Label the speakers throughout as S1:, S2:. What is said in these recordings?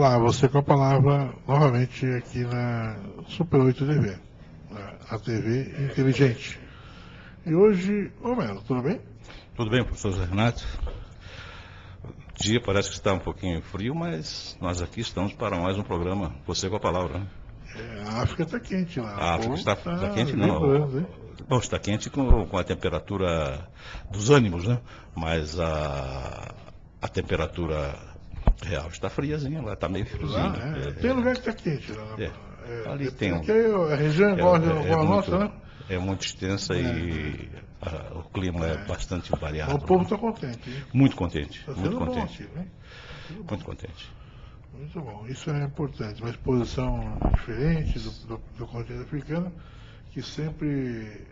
S1: Olá, você com a palavra novamente aqui na Super 8 TV, a TV inteligente. E hoje, Melo, tudo bem?
S2: Tudo bem, professor Zé Renato? O dia parece que está um pouquinho frio, mas nós aqui estamos para mais um programa, você com a palavra. Né?
S1: A África está quente lá.
S2: A África está quente, não. Bom, está quente com a temperatura dos ânimos, né? Mas a temperatura real está friazinha lá, está meio friozinho.
S1: Tem lugar que está quente lá.
S2: Ali tem
S1: porque a região é igual a nossa, né?
S2: É muito extensa e o clima é bastante variado.
S1: O povo está contente, hein?
S2: Muito contente,
S1: Tá
S2: muito contente.
S1: bom aqui, né?
S2: Muito contente.
S1: Muito bom, isso é importante, uma exposição diferente do continente africano, que sempre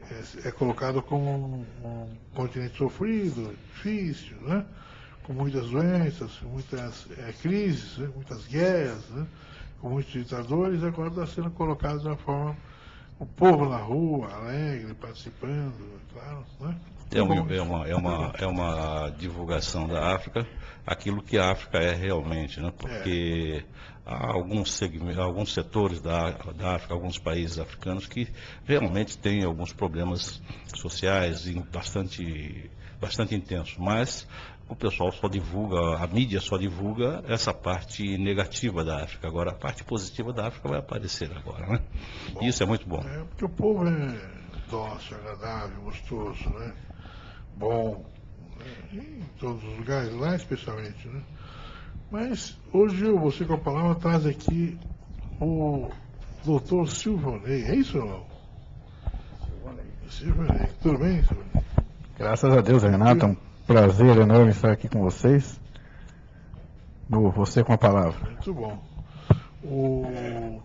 S1: é colocado como um continente sofrido, difícil, né? Com muitas doenças, muitas crises, né? Muitas guerras, né? Com muitos ditadores, agora está sendo colocado de uma forma, o povo na rua, alegre, participando, claro, né?
S2: É uma divulgação da África, aquilo que a África é realmente, né? Porque há alguns setores da África, alguns países africanos que realmente têm alguns problemas sociais bastante intensos, mas o pessoal só divulga, a mídia só divulga essa parte negativa da África. Agora, a parte positiva da África vai aparecer agora, né?
S1: Bom,
S2: isso é muito bom.
S1: Porque o povo é dócil, agradável, gostoso, né? Bom, né? Em todos os lugares, lá especialmente, né? Mas hoje você com a palavra traz aqui o doutor Silvanei, é isso ou não? Silvanei, tudo bem, Silvanei?
S3: Graças a Deus, Renato, é um prazer enorme estar aqui com vocês. Você com a palavra.
S1: Muito bom. O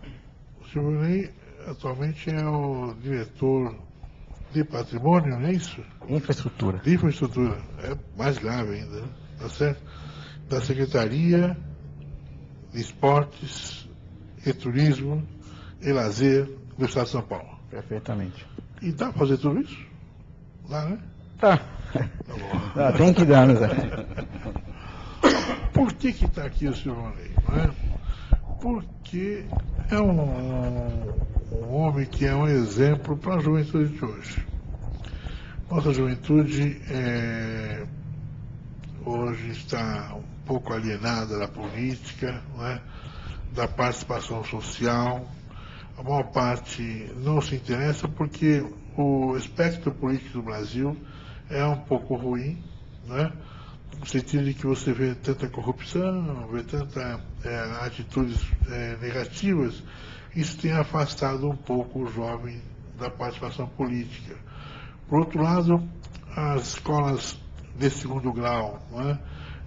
S1: Silvanei atualmente é o diretor de patrimônio, não é isso?
S3: Infraestrutura.
S1: De infraestrutura, é mais grave ainda, né? Tá certo? Da Secretaria de Esportes e Turismo e Lazer do Estado de São Paulo.
S3: Perfeitamente.
S1: E dá para fazer tudo isso? Dá, né?
S3: Tá. Tem que dar, né, Zé?
S1: Por que está aqui o Silvanei? Não é? Porque é um homem que é um exemplo para a juventude de hoje. Nossa juventude hoje está um pouco alienada da política, não é? Da participação social. A maior parte não se interessa porque o espectro político do Brasil é um pouco ruim, né? No sentido de que você vê tanta corrupção, vê tanta atitudes negativas, isso tem afastado um pouco o jovem da participação política. Por outro lado, as escolas de segundo grau, né?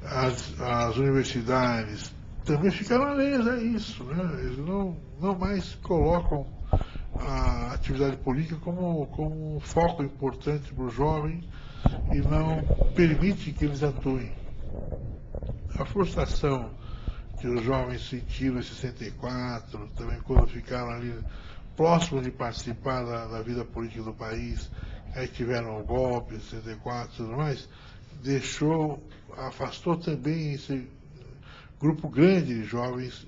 S1: As universidades também ficaram alheias a isso, né? Eles não mais colocam a atividade política como um foco importante para o jovem e não permite que eles atuem. A frustração que os jovens sentiram em 64, também quando ficaram ali próximos de participar da vida política do país, aí tiveram o golpe em 64 e tudo mais, afastou também esse grupo grande de jovens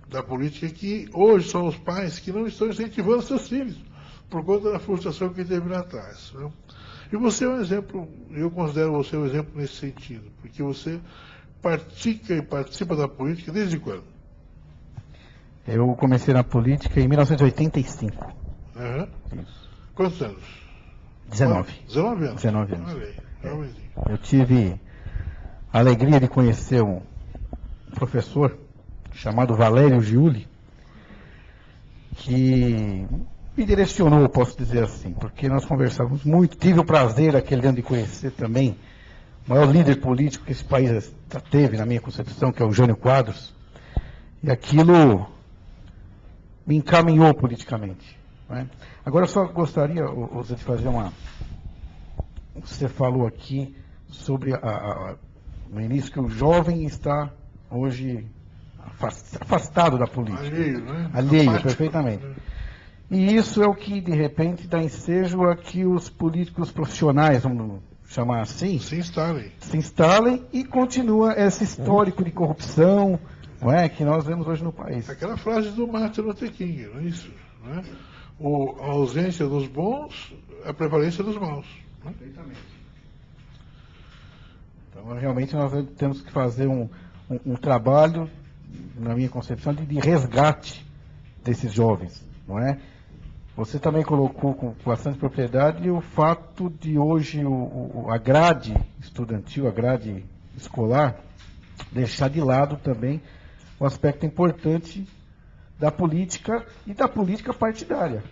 S1: da política, que hoje são os pais que não estão incentivando seus filhos, por conta da frustração que teve lá atrás. Né? E você é um exemplo, eu considero você um exemplo nesse sentido, porque você participa da política desde quando?
S3: Eu comecei na política em 1985.
S1: Uhum. Quantos anos?
S3: 19.
S1: 19 anos?
S3: 19 anos.
S1: Olha aí,
S3: eu tive a alegria de conhecer um professor chamado Valério Giuli, que me direcionou, posso dizer assim, porque nós conversávamos muito, tive o prazer aquele ano de conhecer também o maior líder político que esse país já teve, na minha concepção, que é o Jânio Quadros, e aquilo me encaminhou politicamente. Né? Agora eu só gostaria, de fazer você falou aqui sobre no início que o jovem está hoje afastado da política.
S1: Alheio, né?
S3: Alheio,
S1: Apático,
S3: perfeitamente.
S1: Né?
S3: E isso é o que, de repente, dá ensejo a que os políticos profissionais, vamos chamar assim,
S1: se instalem
S3: e continua esse histórico de corrupção, não é, que nós vemos hoje no país.
S1: Aquela frase do Martin Luther King, não é isso? Não é? A ausência dos bons, a prevalência dos maus. Não é?
S3: Perfeitamente. Então, realmente, nós temos que fazer um trabalho, na minha concepção, de resgate desses jovens, não é? Você também colocou com bastante propriedade o fato de hoje a grade estudantil, a grade escolar, deixar de lado também o aspecto importante da política e da política partidária.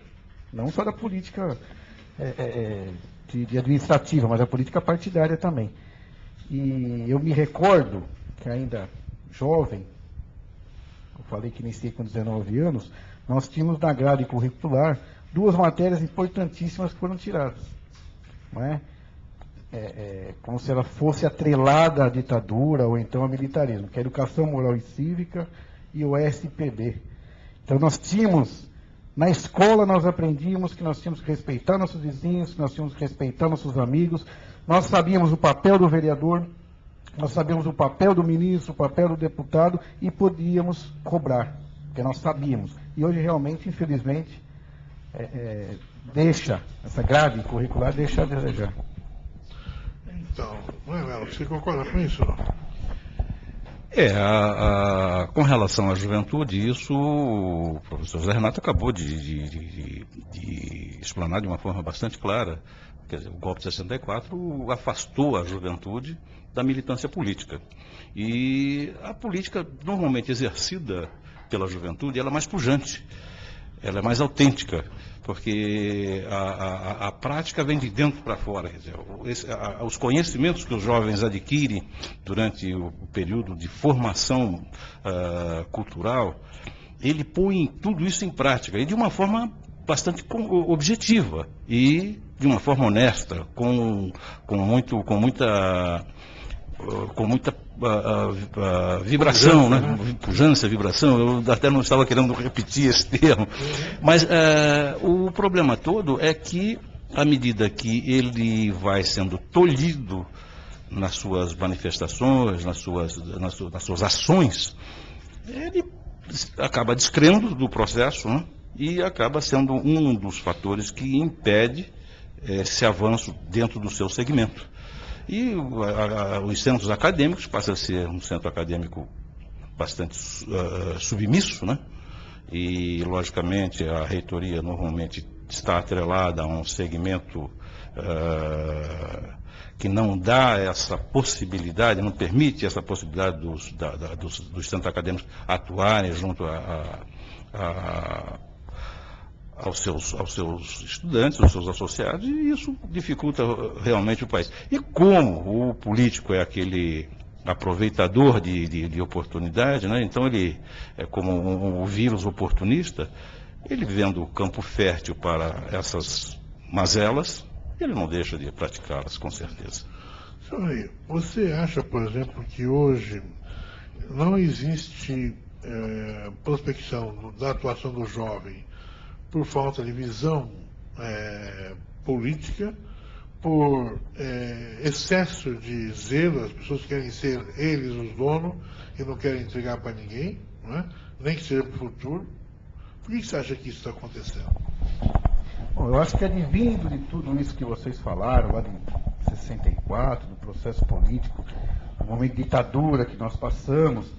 S3: Não só da política de administrativa, mas da política partidária também. E eu me recordo que ainda jovem, eu falei que iniciei com 19 anos, nós tínhamos na grade curricular 2 matérias importantíssimas que foram tiradas. Não é? Como se ela fosse atrelada à ditadura ou então ao militarismo, que é a Educação Moral e Cívica e o SPB. Então nós tínhamos, na escola nós aprendíamos que nós tínhamos que respeitar nossos vizinhos, que nós tínhamos que respeitar nossos amigos, nós sabíamos o papel do vereador, nós sabíamos o papel do ministro, o papel do deputado e podíamos cobrar, porque nós sabíamos. E hoje realmente, infelizmente, deixa, essa grade curricular deixa a desejar.
S1: Então, não é, Melo? Você concorda com isso? Não?
S2: Com relação à juventude, isso o professor Zé Renato acabou de explanar de uma forma bastante clara. Quer dizer, o golpe de 64 afastou a juventude da militância política. E a política normalmente exercida pela juventude, ela é mais pujante, ela é mais autêntica, porque a prática vem de dentro para fora. Quer dizer, os conhecimentos que os jovens adquirem durante o período de formação cultural, ele põe tudo isso em prática, e de uma forma bastante objetiva, e de uma forma honesta, com muita vibração, né? Pujança, vibração. Eu até não estava querendo repetir esse termo, mas o problema todo é que, à medida que ele vai sendo tolhido nas suas manifestações, nas suas ações, ele acaba descrendo do processo, né? E acaba sendo um dos fatores que impede esse avanço dentro do seu segmento. E os centros acadêmicos passam a ser um centro acadêmico bastante submisso, né? E, logicamente, a reitoria normalmente está atrelada a um segmento que não dá essa possibilidade, não permite essa possibilidade dos centros acadêmicos atuarem junto aos seus estudantes, aos seus associados, e isso dificulta realmente o país. E como o político é aquele aproveitador de oportunidade, né? Então ele é como um vírus oportunista, ele vendo o campo fértil para essas mazelas, ele não deixa de praticá-las, com certeza.
S1: Senhor Rei, você acha, por exemplo, que hoje não existe prospecção da atuação do jovem por falta de visão política, por excesso de zelo, as pessoas querem ser eles os donos e não querem entregar para ninguém, não é? Nem que seja para o futuro? Por que você acha que isso está acontecendo?
S3: Bom, eu acho que advindo de tudo isso que vocês falaram, lá de 64, do processo político, do momento de ditadura que nós passamos,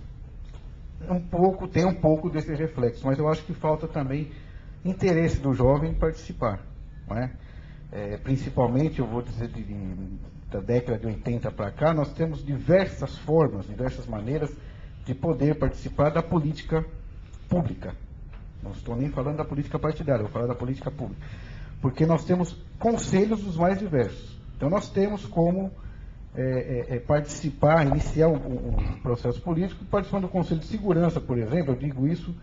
S3: tem um pouco desse reflexo, mas eu acho que falta também interesse do jovem em participar, não é? Principalmente, eu vou dizer, da década de 80 para cá, nós temos diversas formas, diversas maneiras de poder participar da política pública. Não estou nem falando da política partidária, vou falar da política pública. Porque nós temos conselhos dos mais diversos. Então nós temos como participar, iniciar um processo político, participando do Conselho de Segurança, por exemplo. Eu digo isso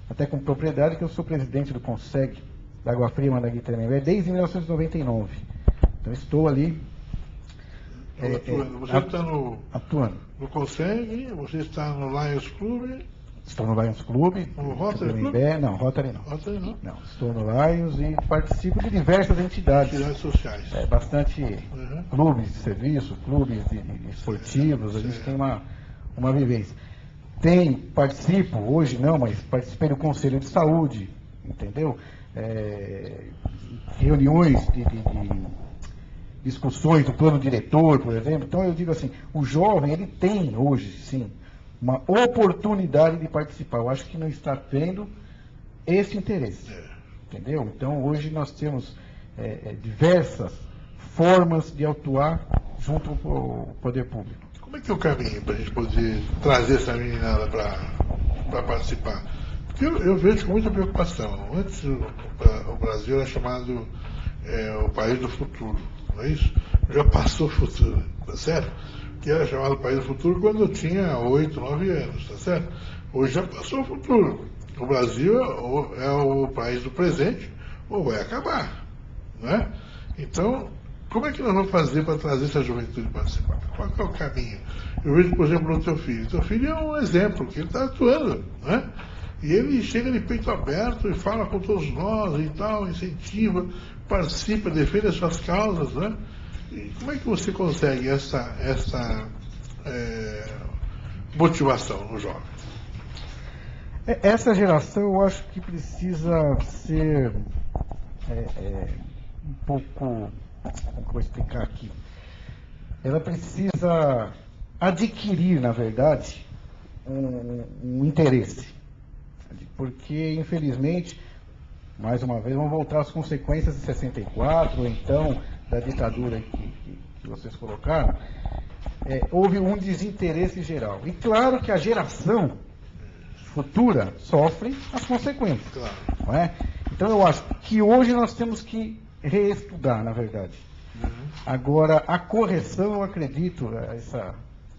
S3: até com propriedade, que eu sou presidente do CONSEG, da Água Fria, Mandaguí, Tremembé, desde 1999. Então estou ali
S1: você está
S3: atuando.
S1: No CONSEG, você está no Lions Club?
S3: Estou no Lions Club.
S1: No Rotary Club?
S3: Não, Rotary não.
S1: Rotary não?
S3: Não, estou no Lions e participo de diversas entidades.
S1: Entidades sociais.
S3: Bastante clubes de serviço, clubes de esportivos, a gente tem uma vivência. participo, hoje não, mas participei do Conselho de Saúde, entendeu? Reuniões de discussões do plano diretor, por exemplo. Então eu digo assim, o jovem, ele tem hoje, sim, uma oportunidade de participar. Eu acho que não está tendo esse interesse, entendeu? Então hoje nós temos diversas formas de atuar junto ao poder público.
S1: Como é que é o caminho para a gente poder trazer essa meninada para participar? Porque eu vejo com muita preocupação. Antes o Brasil era chamado o país do futuro, não é isso? Já passou o futuro, tá certo? Que era chamado país do futuro quando eu tinha 8, 9 anos, tá certo? Hoje já passou o futuro. O Brasil é o país do presente ou vai acabar, não é? Então, como é que nós vamos fazer para trazer essa juventude para participar? Qual é o caminho? Eu vejo, por exemplo, no teu filho. Teu filho é um exemplo, que ele está atuando, né? E ele chega de peito aberto e fala com todos nós e tal, incentiva, participa, defende as suas causas, né? E como é que você consegue essa motivação no jovem?
S3: Essa geração, eu acho que precisa ser um pouco, como eu vou explicar aqui, ela precisa adquirir, na verdade, um interesse. Porque, infelizmente, mais uma vez, vão voltar as consequências de 64, ou então da ditadura que vocês colocaram. Houve um desinteresse geral. E claro que a geração futura sofre as consequências.
S1: Claro.
S3: Não é? Então eu acho que hoje nós temos que reestudar, na verdade. Agora, a correção, eu acredito, esse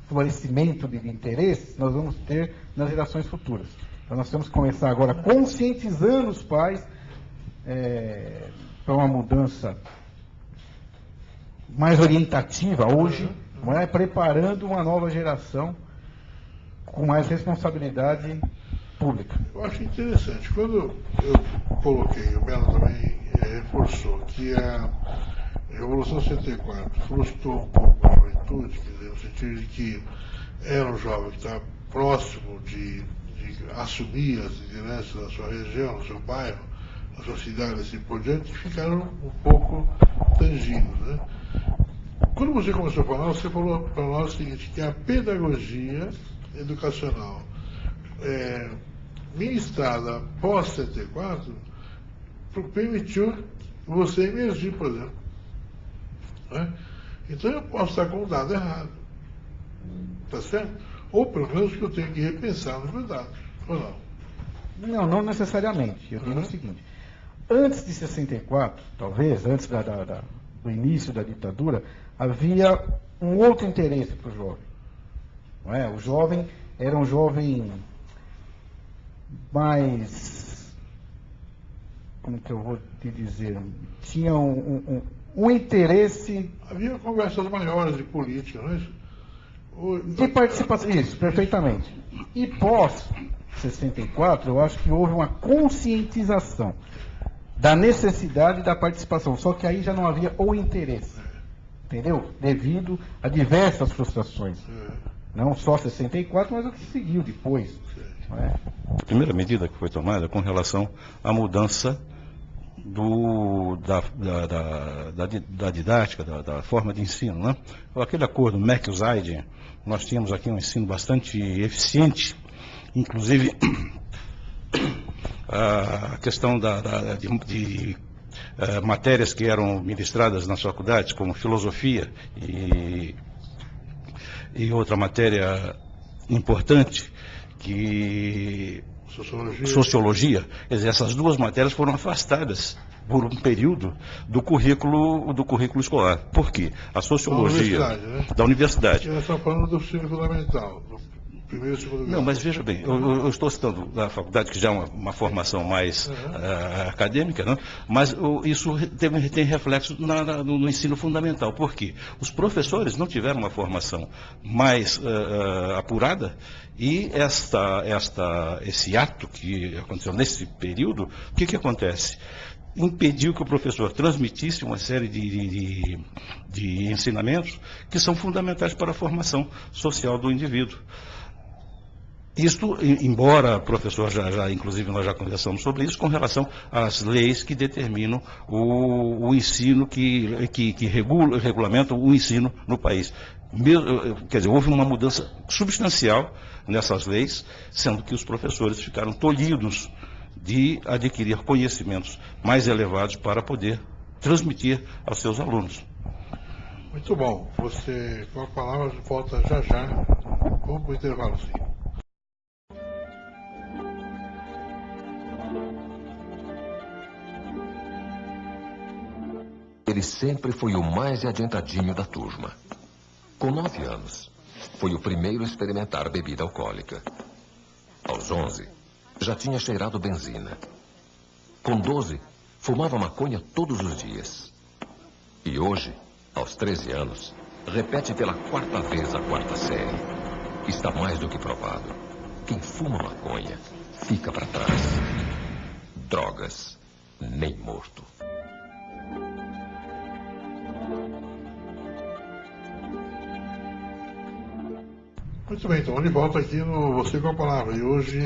S3: florescimento de interesse, nós vamos ter nas gerações futuras. Então nós temos que começar agora conscientizando os pais para uma mudança mais orientativa hoje, não é? Preparando uma nova geração com mais responsabilidade pública.
S1: Eu acho interessante. Quando eu coloquei, o Melo também reforçou, que a Revolução 64 frustrou um pouco a juventude, quer dizer, no sentido de que era um jovem que estava próximo de assumir as lideranças da sua região, do seu bairro, da sua cidade, assim por diante, ficaram um pouco tangidos, né? Quando você começou a falar, você falou para nós o seguinte, que a pedagogia educacional ministrada pós 74 permitiu você emergir, por exemplo. Né? Então eu posso estar com um dado errado. Tá certo? Ou pelo menos que eu tenho que repensar nos meus dados. Ou não?
S3: Não necessariamente. Eu digo o seguinte, antes de 64, talvez, antes do início da ditadura, havia um outro interesse para o jovem. Não é? O jovem era um jovem mais, como que eu vou te dizer, tinha um interesse...
S1: Havia conversas maiores de política, não é isso?
S3: De participação, isso, perfeitamente. E pós 64, eu acho que houve uma conscientização da necessidade da participação, só que aí já não havia o interesse, entendeu? Devido a diversas frustrações. Não só 64, mas o que seguiu depois. Não é?
S2: A primeira medida que foi tomada com relação à mudança da didática, da forma de ensino, né? Aquele acordo MEC-USAID, nós tínhamos aqui um ensino bastante eficiente, inclusive a questão de matérias que eram ministradas nas faculdades, como filosofia e outra matéria importante, que Sociologia. Quer dizer, essas duas matérias foram afastadas por um período do currículo escolar. Por quê? A sociologia da universidade.
S1: Nós estamos falando do ensino fundamental, do primeiro e segundo grau.
S2: Não, mas veja bem, eu estou citando da faculdade, que já é uma formação mais acadêmica, né? Mas isso tem reflexo no ensino fundamental. Por quê? Os professores não tiveram uma formação mais apurada, e esse ato que aconteceu nesse período, o que acontece? Impediu que o professor transmitisse uma série de ensinamentos que são fundamentais para a formação social do indivíduo. Isto, embora, professor, inclusive nós já conversamos sobre isso, com relação às leis que determinam o ensino, que regulamentam o ensino no país. Quer dizer, houve uma mudança substancial nessas leis, sendo que os professores ficaram tolhidos de adquirir conhecimentos mais elevados para poder transmitir aos seus alunos.
S1: Muito bom. Você, com a palavra, volta já já. Vamos para o intervalo, sim.
S4: Ele sempre foi o mais adiantadinho da turma. Com 9 anos, foi o primeiro a experimentar bebida alcoólica. Aos 11, já tinha cheirado benzina. Com 12, fumava maconha todos os dias. E hoje, aos 13 anos, repete pela 4ª vez a 4ª série. Está mais do que provado. Quem fuma maconha fica para trás. Drogas, nem morto.
S1: Muito bem, então, de volta aqui no Você com a Palavra. E hoje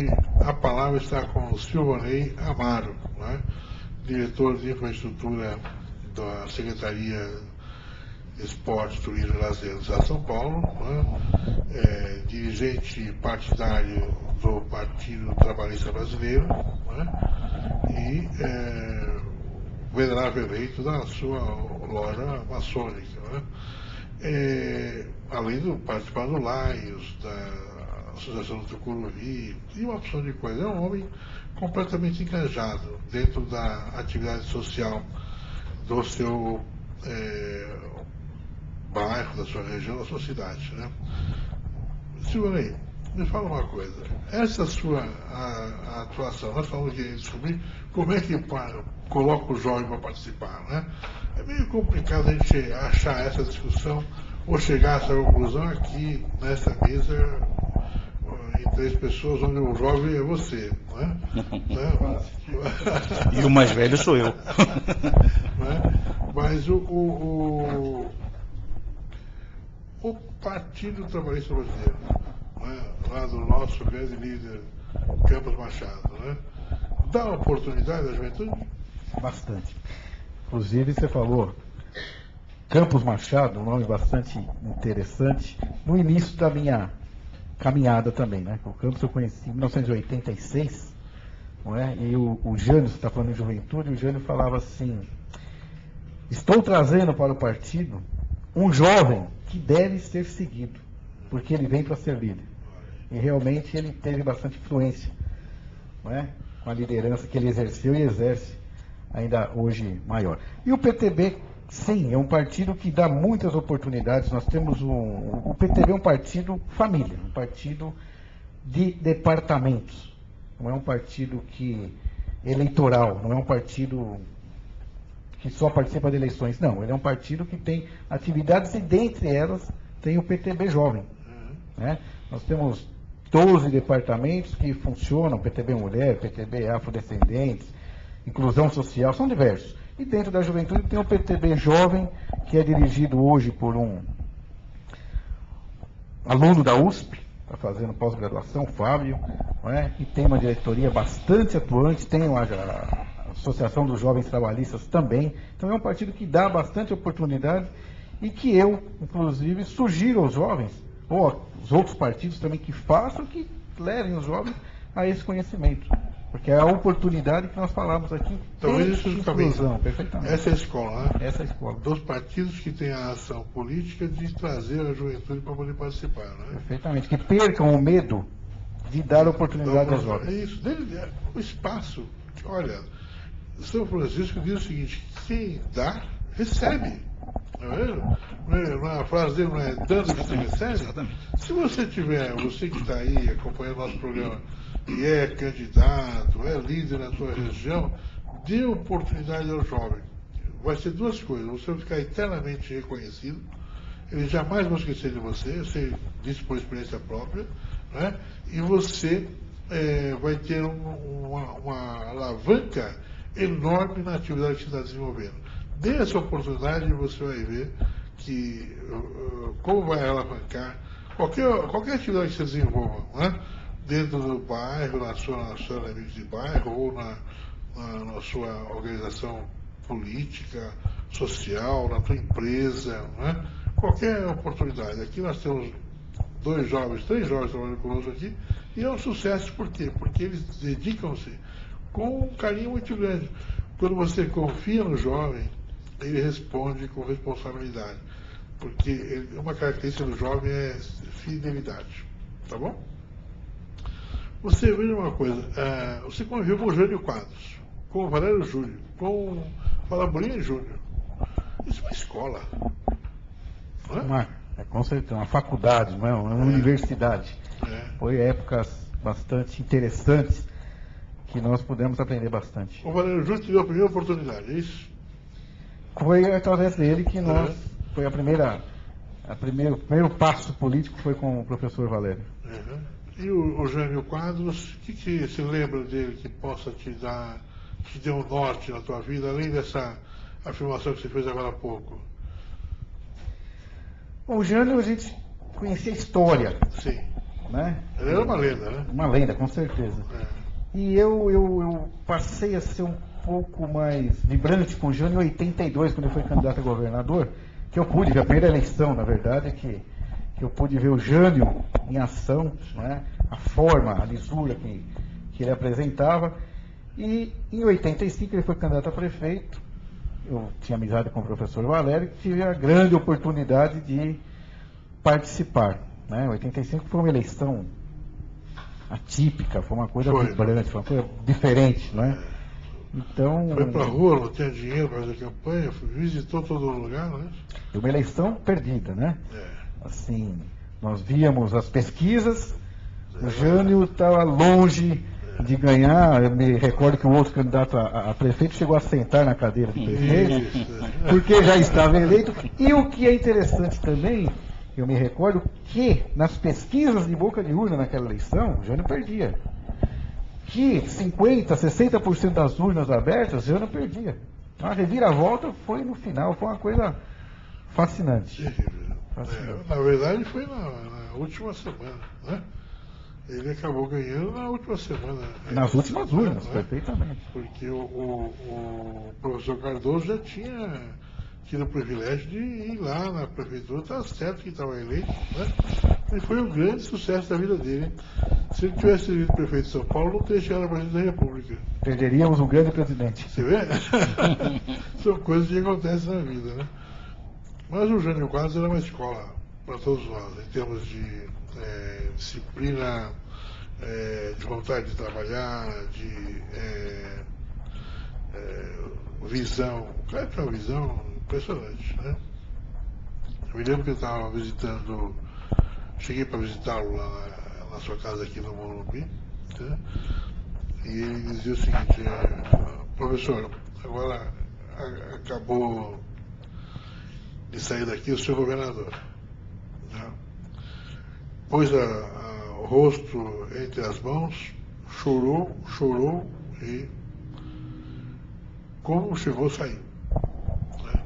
S1: a palavra está com o Silvanei Amaro, né? Diretor de Infraestrutura da Secretaria de Esporte, Turismo e Lazer do Estado de São Paulo, né? Dirigente partidário do Partido Trabalhista Brasileiro, né? E venerável eleito da sua loja maçônica, né? Além de participar do Laios, da Associação do Tucuruvi e uma opção de coisa. É um homem completamente engajado dentro da atividade social do seu bairro, da sua região, da sua cidade, né? Silvanei, me fala uma coisa. Essa sua a atuação, nós falamos que descobrir como é que coloca o jovem para participar, né? É meio complicado a gente achar essa discussão ou chegar a essa conclusão aqui nessa mesa em 3 pessoas, onde o jovem é você, né?
S2: E o mais velho sou eu.
S1: Mas o Partido Trabalhista Brasileiro, né? Lá do nosso grande líder Campos Machado, né? Dá oportunidade à juventude?
S3: Bastante. Inclusive, você falou Campos Machado, um nome bastante interessante, no início da minha caminhada também, né? O Campos eu conheci em 1986, não é? E o Jânio, você está falando de juventude, o Jânio falava assim: estou trazendo para o partido um jovem que deve ser seguido, porque ele vem para ser líder. E realmente ele teve bastante influência, não é? Com a liderança que ele exerceu e exerce ainda hoje maior. E o PTB, sim, é um partido que dá muitas oportunidades. Nós temos o PTB é um partido família, um partido de departamentos. Não é um partido eleitoral, não é um partido que só participa de eleições. Não, ele é um partido que tem atividades e dentre elas tem o PTB Jovem, né? Nós temos 12 departamentos que funcionam, PTB Mulher, PTB Afrodescendentes, Inclusão Social, são diversos. E dentro da juventude tem o PTB Jovem, que é dirigido hoje por um aluno da USP, está fazendo pós-graduação, Fábio, né? E tem uma diretoria bastante atuante, tem a Associação dos Jovens Trabalhistas também. Então é um partido que dá bastante oportunidade e que eu, inclusive, sugiro aos jovens, ou aos outros partidos também, que façam, que levem os jovens a esse conhecimento. Porque é a oportunidade que nós falamos aqui.
S1: Talvez isso
S3: inclusão, perfeitamente.
S1: Essa é a escola, né?
S3: Essa é a escola.
S1: Dos partidos que têm a ação política de trazer a juventude para poder participar, né?
S3: Perfeitamente. Que percam o medo de dar oportunidade aos jovens.
S1: É isso. O espaço, olha, São Francisco diz o seguinte: quem dá, recebe. Não é? A frase dele não é dando que você recebe?
S2: Exatamente.
S1: Se você tiver, você que está aí acompanhando nosso programa, e é candidato, é líder na sua região, dê oportunidade ao jovem. Vai ser 2 coisas: você vai ficar eternamente reconhecido, eles jamais vão esquecer de você disse por experiência própria, né? E você vai ter uma alavanca enorme na atividade que você está desenvolvendo. Dê essa oportunidade e você vai ver como vai alavancar qualquer atividade que você desenvolva, né? dentro do bairro, na sua amigos de bairro, ou na sua organização política, social, na tua empresa, né? Qualquer oportunidade. Aqui nós temos 3 jovens trabalhando conosco aqui, e é um sucesso. Por quê? Porque eles dedicam-se com um carinho muito grande. Quando você confia no jovem, ele responde com responsabilidade. Porque uma característica do jovem é fidelidade. Tá bom? Você veja uma coisa, você conviveu com o Jânio Quadros, com o Valério Júnior, com o Falaborinha Júnior. Isso é uma escola. Não é?
S3: Com certeza, uma faculdade, não é? Uma universidade.
S1: É.
S3: Foi épocas bastante interessantes que nós pudemos aprender bastante.
S1: O Valério Júnior te deu a primeira oportunidade, é isso?
S3: Foi através dele que nós, foi o primeiro passo político foi com o professor Valério.
S1: Uhum. E o Jânio Quadros, o que se lembra dele que possa te dê um norte na tua vida, além dessa afirmação que você fez agora há pouco?
S3: O Jânio, a gente conhecia a história,
S1: Sim.
S3: né?
S1: Ele era uma lenda, né?
S3: Uma lenda, com certeza.
S1: É.
S3: E eu passei a ser um pouco mais vibrante com o Jânio em 82, quando ele foi candidato a governador, que eu pude ver a primeira eleição, na verdade, que eu pude ver o Jânio em ação, né? A forma, a lisura que ele apresentava. E em 85 ele foi candidato a prefeito. Eu tinha amizade com o professor Valério e tive a grande oportunidade de participar. Né? 85 foi uma eleição atípica, foi uma coisa vibrante, foi uma coisa diferente, não é? Então,
S1: foi para a rua, não tinha dinheiro para fazer campanha, visitou todo lugar, né?
S3: Uma eleição perdida, né?
S1: É.
S3: Assim, nós víamos as pesquisas, o Jânio estava longe de ganhar. Eu me recordo que o outro candidato a prefeito chegou a sentar na cadeira de prefeito, porque já estava eleito. E o que é interessante também, eu me recordo que nas pesquisas de boca de urna naquela eleição, o Jânio perdia. Que 50%, 60% das urnas abertas, o Jânio perdia. A reviravolta foi no final, foi uma coisa fascinante.
S1: Na verdade foi na última semana, né? Ele acabou ganhando na última semana.
S3: Nas últimas urnas,
S1: né?
S3: Perfeitamente.
S1: Porque o professor Cardoso já tinha tido o privilégio de ir lá na prefeitura, está certo que estava eleito, né? E foi um grande sucesso da vida dele. Se ele tivesse sido prefeito de São Paulo, não teria chegado a presidente da República.
S3: Perderíamos um grande presidente.
S1: Você vê? São coisas que acontecem na vida, né? Mas o Jânio Quadros era uma escola para todos nós, em termos de disciplina, de vontade de trabalhar, de visão. Claro que é uma visão impressionante, né? Eu me lembro que eu estava visitando, cheguei para visitá-lo lá na sua casa aqui no Morumbi, né? E ele dizia o seguinte: professor, agora acabou de sair daqui o seu governador, né? Pôs o rosto entre as mãos, chorou e como chegou, saiu. Né?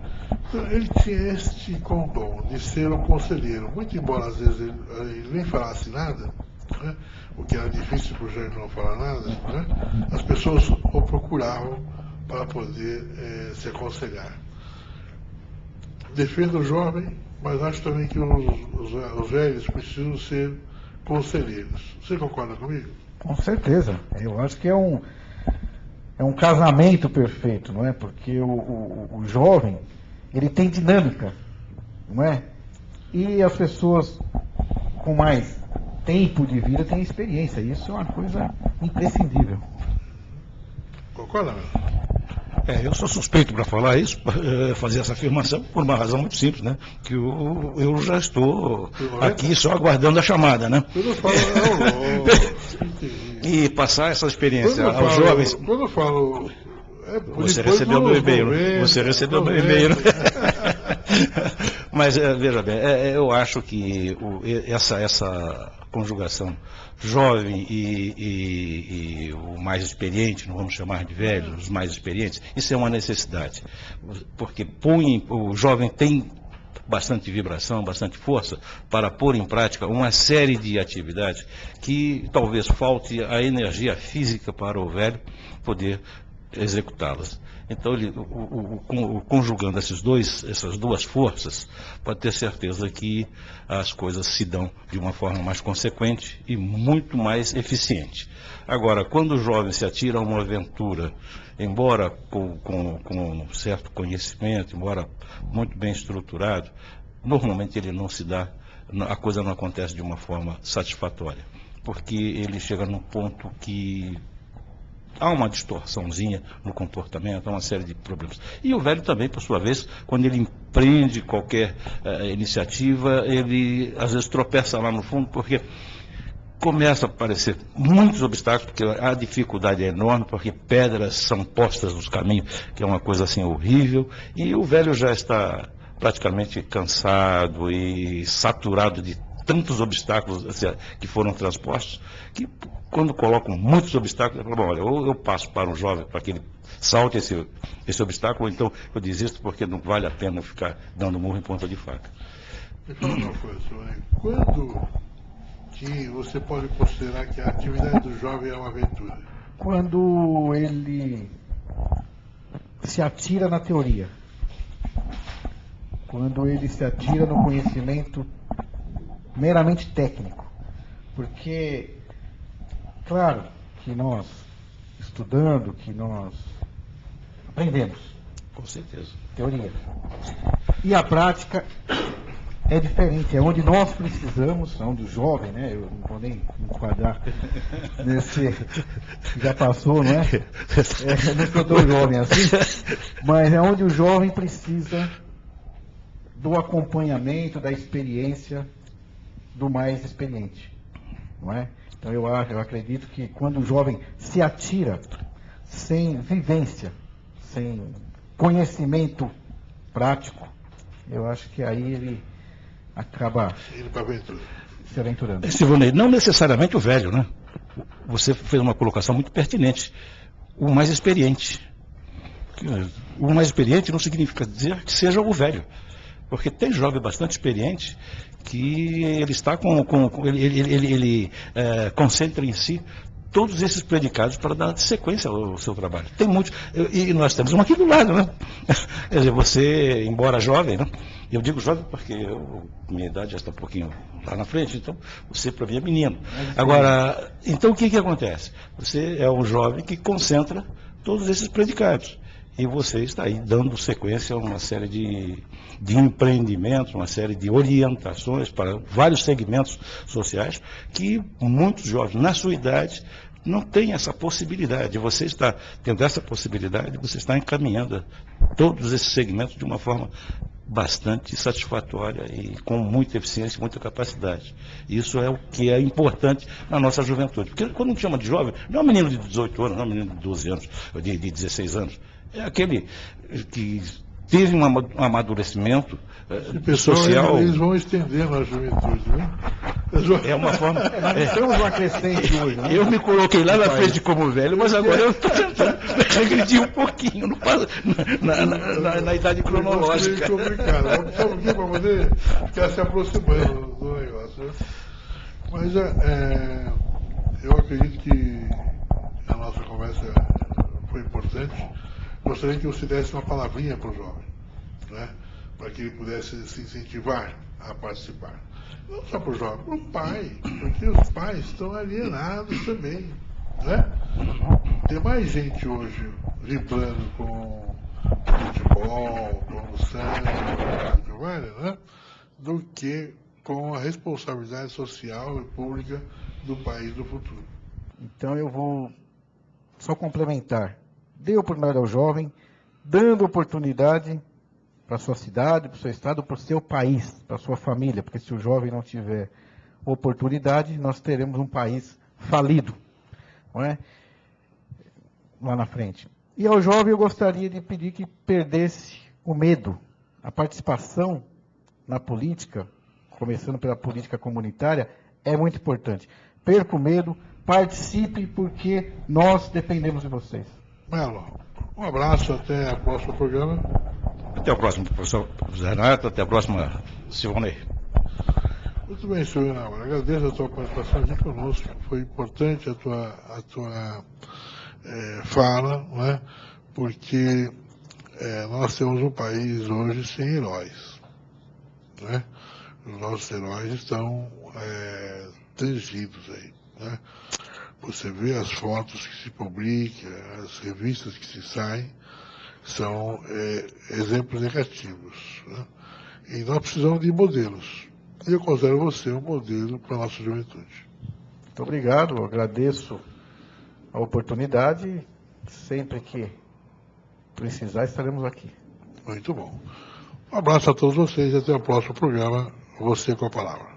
S1: Então, ele tinha este condom de ser um conselheiro, muito embora às vezes ele nem falasse nada, né? O que era difícil para o Jânio não falar nada, né? As pessoas o procuravam para poder se aconselhar. Defendo o jovem, mas acho também que os velhos precisam ser conselheiros. Você concorda comigo?
S3: Com certeza. Eu acho que é um casamento perfeito, não é? Porque o jovem, ele tem dinâmica, não é? E as pessoas com mais tempo de vida têm experiência. Isso é uma coisa imprescindível.
S1: Concorda, meu?
S2: Eu sou suspeito para falar isso, fazer essa afirmação, por uma razão muito simples, né? Que eu já estou aqui só aguardando a chamada, né? E passar essa experiência aos jovens.
S1: Quando eu falo.
S2: Você recebeu meu e-mail, né? Você recebeu meu e-mail, né? Mas, veja bem, eu acho que essa conjugação jovem e o mais experiente, não vamos chamar de velho, os mais experientes, isso é uma necessidade, porque o jovem tem bastante vibração, bastante força para pôr em prática uma série de atividades que talvez falte a energia física para o velho poder executá-las. Então, conjugando essas duas forças, pode ter certeza que as coisas se dão de uma forma mais consequente e muito mais eficiente. Agora, quando o jovem se atira a uma aventura, embora com um certo conhecimento, embora muito bem estruturado, normalmente ele não se dá, a coisa não acontece de uma forma satisfatória, porque ele chega num ponto que há uma distorçãozinha no comportamento, há uma série de problemas. E o velho também, por sua vez, quando ele empreende qualquer iniciativa, ele às vezes tropeça lá no fundo, porque começa a aparecer muitos obstáculos, porque a dificuldade é enorme, porque pedras são postas nos caminhos, que é uma coisa assim horrível, e o velho já está praticamente cansado e saturado de tantos obstáculos que foram transpostos, que quando colocam muitos obstáculos, eu falo, bom, olha, ou eu passo para um jovem para que ele salte esse obstáculo, ou então eu desisto porque não vale a pena ficar dando murro em ponta de faca.
S1: Me fala uma coisa, senhor, quando que você pode considerar que a atividade do jovem é uma aventura?
S3: Quando ele se atira na teoria, quando ele se atira no conhecimento meramente técnico, porque, claro, que nós, estudando, que nós aprendemos.
S2: Com certeza.
S3: Teoria. E a prática é diferente, é onde nós precisamos, onde o jovem, né, eu não vou nem enquadrar nesse, já passou, não é? Não sou tão jovem assim, mas é onde o jovem precisa do acompanhamento, da experiência do mais experiente, não é? Então eu acredito que quando o jovem se atira sem vivência, sem conhecimento prático, eu acho que aí ele acaba se aventurando.
S2: Silvonei, não necessariamente o velho, né? Você fez uma colocação muito pertinente. O mais experiente. O mais experiente não significa dizer que seja o velho. Porque tem jovem bastante experiente que ele está ele concentra em si todos esses predicados para dar sequência ao seu trabalho. Tem muitos, e nós temos um aqui do lado, né? Quer dizer, você, embora jovem, né? Eu digo jovem porque minha idade já está um pouquinho lá na frente, então você para mim é menino. Agora, então o que acontece? Você é um jovem que concentra todos esses predicados. E você está aí dando sequência a uma série de empreendimentos, uma série de orientações para vários segmentos sociais que muitos jovens, na sua idade, não têm essa possibilidade. Você está tendo essa possibilidade, você está encaminhando todos esses segmentos de uma forma bastante satisfatória e com muita eficiência e muita capacidade. Isso é o que é importante na nossa juventude. Porque quando a gente chama de jovem, não é um menino de 18 anos, não é um menino de 12 anos, de 16 anos. É aquele que teve um amadurecimento social.
S1: Eles vão estendendo a juventude, né?
S2: É uma forma.
S3: Estamos uma crescente hoje, né?
S2: Eu me coloquei lá na frente como velho, mas agora eu estou tentando regredir um pouquinho na idade cronológica.
S1: É complicado. Só um pouquinho para poder ficar se aproximando do negócio. Né? Mas eu acredito que a nossa conversa foi importante. Gostaria que você desse uma palavrinha para o jovem, né? Para que ele pudesse se incentivar a participar. Não só para o jovem, para o pai, porque os pais estão alienados também, né? Tem mais gente hoje vibrando com futebol, com o sangue, né? Do que com a responsabilidade social e pública do país do futuro.
S3: Então eu vou só complementar. Dê oportunidade ao jovem, dando oportunidade para a sua cidade, para o seu estado, para o seu país, para a sua família, porque se o jovem não tiver oportunidade, nós teremos um país falido, não é? Lá na frente. E ao jovem eu gostaria de pedir que perdesse o medo, a participação na política, começando pela política comunitária, é muito importante. Perca o medo, participe, porque nós dependemos de vocês.
S1: Melo, um abraço, até o próximo programa.
S2: Até a próxima, professor José Renato. Até a próxima, Silvonei.
S1: Muito bem, senhor Renato. Agradeço a tua participação aqui conosco. Foi importante a tua fala, não é? Porque nós temos um país hoje sem heróis. Não é? Os nossos heróis estão tangidos aí. Né? Você vê as fotos que se publicam, as revistas que se saem, são exemplos negativos. Né? E nós precisamos de modelos. E eu considero você um modelo para a nossa juventude.
S3: Muito obrigado, eu agradeço a oportunidade. Sempre que precisar, estaremos aqui.
S1: Muito bom. Um abraço a todos vocês e até o próximo programa. Você com a palavra.